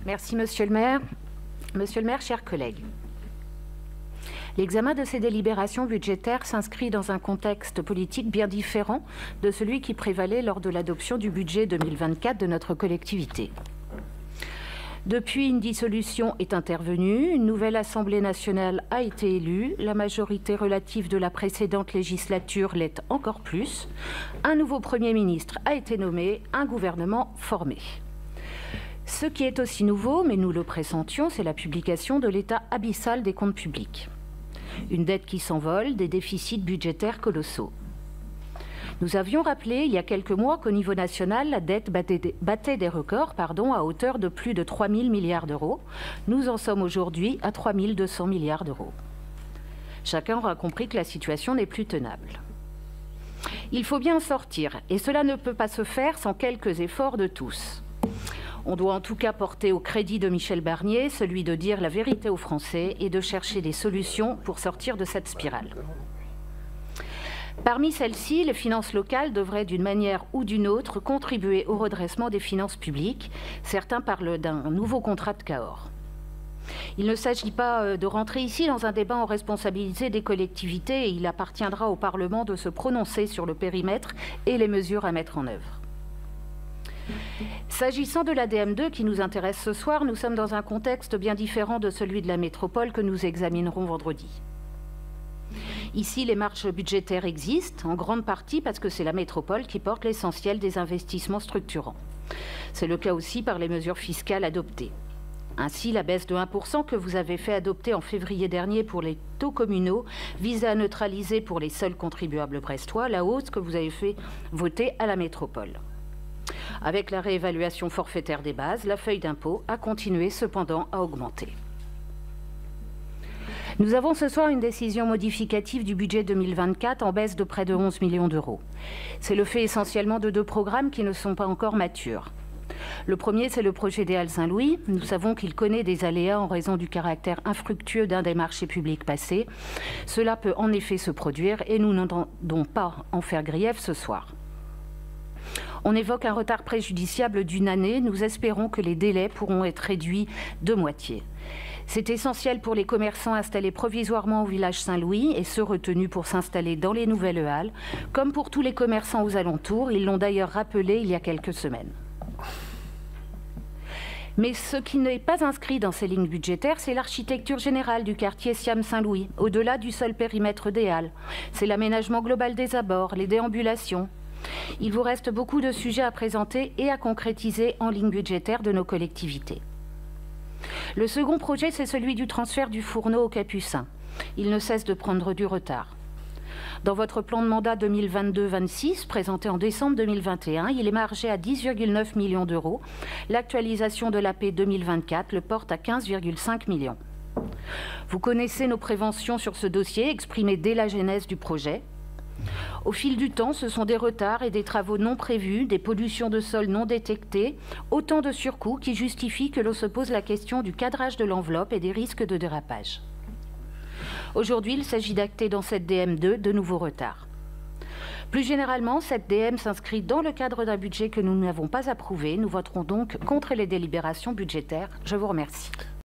Merci, Monsieur le maire. Monsieur le maire, chers collègues. L'examen de ces délibérations budgétaires s'inscrit dans un contexte politique bien différent de celui qui prévalait lors de l'adoption du budget 2024 de notre collectivité. Depuis, une dissolution est intervenue, une nouvelle Assemblée nationale a été élue, la majorité relative de la précédente législature l'est encore plus, un nouveau Premier ministre a été nommé, un gouvernement formé. Ce qui est aussi nouveau, mais nous le pressentions, c'est la publication de l'état abyssal des comptes publics. Une dette qui s'envole, des déficits budgétaires colossaux. Nous avions rappelé il y a quelques mois qu'au niveau national, la dette battait des records à hauteur de plus de 3 000 milliards d'euros. Nous en sommes aujourd'hui à 3 200 milliards d'euros. Chacun aura compris que la situation n'est plus tenable. Il faut bien en sortir, et cela ne peut pas se faire sans quelques efforts de tous. On doit en tout cas porter au crédit de Michel Barnier celui de dire la vérité aux Français et de chercher des solutions pour sortir de cette spirale. Parmi celles-ci, les finances locales devraient d'une manière ou d'une autre contribuer au redressement des finances publiques. Certains parlent d'un nouveau contrat de Cahors. Il ne s'agit pas de rentrer ici dans un débat en responsabilité des collectivités et il appartiendra au Parlement de se prononcer sur le périmètre et les mesures à mettre en œuvre. S'agissant de la DM2 qui nous intéresse ce soir, nous sommes dans un contexte bien différent de celui de la métropole que nous examinerons vendredi. Ici, les marges budgétaires existent, en grande partie parce que c'est la métropole qui porte l'essentiel des investissements structurants. C'est le cas aussi par les mesures fiscales adoptées. Ainsi, la baisse de 1% que vous avez fait adopter en février dernier pour les taux communaux vise à neutraliser pour les seuls contribuables brestois la hausse que vous avez fait voter à la métropole. Avec la réévaluation forfaitaire des bases, la feuille d'impôt a continué cependant à augmenter. Nous avons ce soir une décision modificative du budget 2024 en baisse de près de 11 millions d'euros. C'est le fait essentiellement de deux programmes qui ne sont pas encore matures. Le premier, c'est le projet des Halles Saint-Louis. Nous savons qu'il connaît des aléas en raison du caractère infructueux d'un des marchés publics passés. Cela peut en effet se produire et nous n'entendons pas en faire grief ce soir. On évoque un retard préjudiciable d'une année. Nous espérons que les délais pourront être réduits de moitié. C'est essentiel pour les commerçants installés provisoirement au village Saint-Louis et ceux retenus pour s'installer dans les nouvelles halles, comme pour tous les commerçants aux alentours. Ils l'ont d'ailleurs rappelé il y a quelques semaines. Mais ce qui n'est pas inscrit dans ces lignes budgétaires, c'est l'architecture générale du quartier Siam-Saint-Louis, au-delà du seul périmètre des halles. C'est l'aménagement global des abords, les déambulations. Il vous reste beaucoup de sujets à présenter et à concrétiser en ligne budgétaire de nos collectivités. Le second projet, c'est celui du transfert du fourneau aux Capucins. Il ne cesse de prendre du retard. Dans votre plan de mandat 2022-26, présenté en décembre 2021, il est margé à 10,9 millions d'euros. L'actualisation de l'AP 2024 le porte à 15,5 millions. Vous connaissez nos préventions sur ce dossier, exprimées dès la genèse du projet. Au fil du temps, ce sont des retards et des travaux non prévus, des pollutions de sol non détectées, autant de surcoûts qui justifient que l'on se pose la question du cadrage de l'enveloppe et des risques de dérapage. Aujourd'hui, il s'agit d'acter dans cette DM2 de nouveaux retards. Plus généralement, cette DM s'inscrit dans le cadre d'un budget que nous n'avons pas approuvé. Nous voterons donc contre les délibérations budgétaires. Je vous remercie.